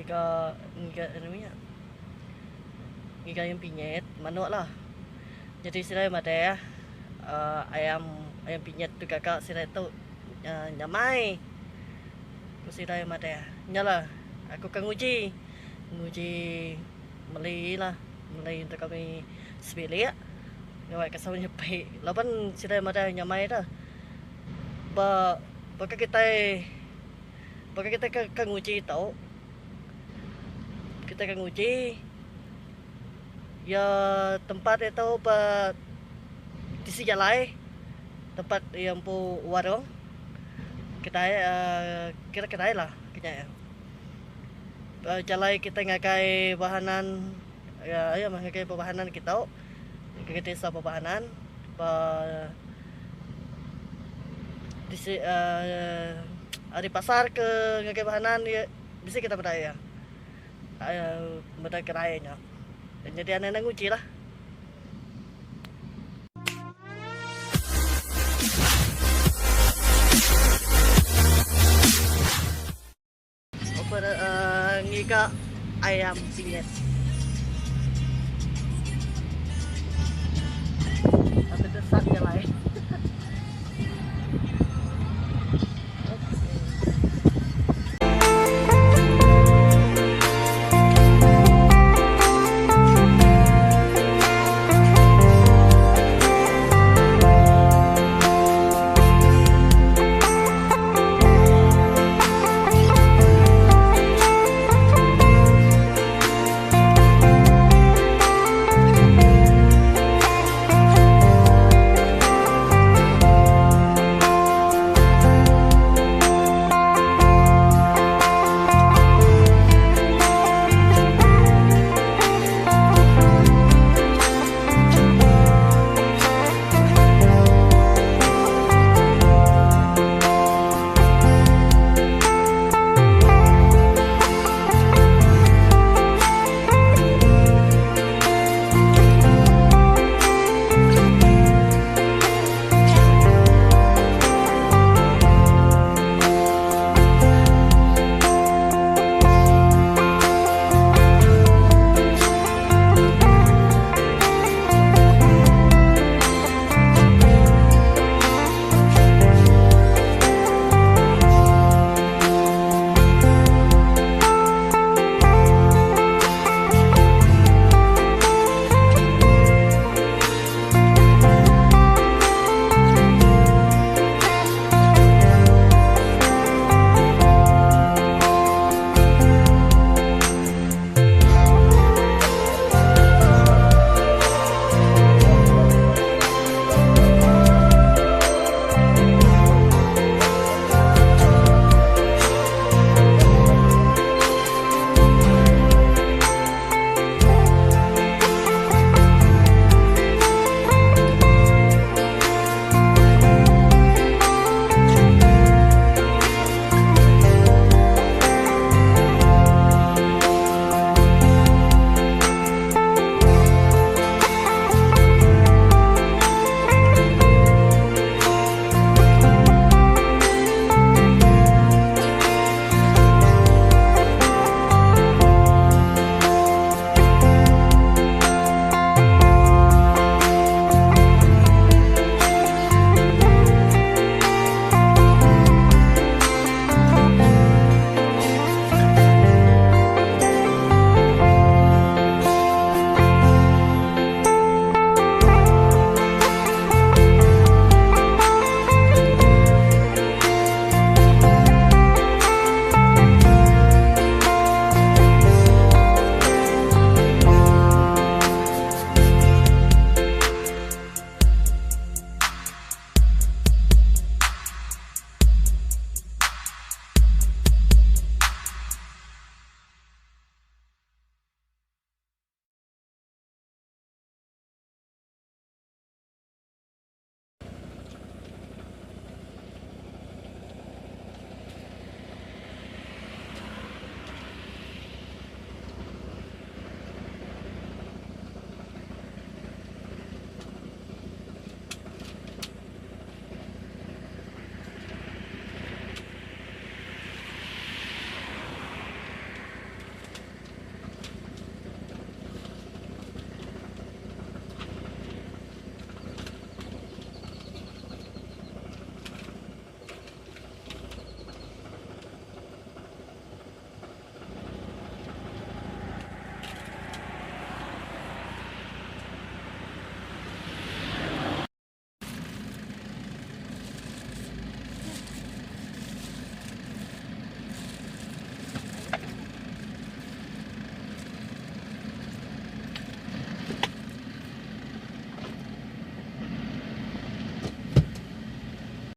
ngiga namanya ngiga ayam pinyet manuk lah. Jadi sila ada ya ayam ayam pinyet tu kakak sila tu nyamai. Sila ada ya nyala. Aku kan nguji Meli lah, Meli untuk kami sebelia. Ngawai kasawnya baik. Lapan sila ada nyamai dah. Baka kita kan nguji tau. Kita kan nguji ya tempat itu di Sijalai, tempat yang pu warung kita kira lah kita jalai kita ngakai bahanan ya ngakai bahanan kita desa bahanan di di pasar ke ngakai bahanan ya bisa kita berdaya berdaya kerayanya. Jadi anak nguci lah. Ngiga ayam pinyet. Tapi desat ya lah.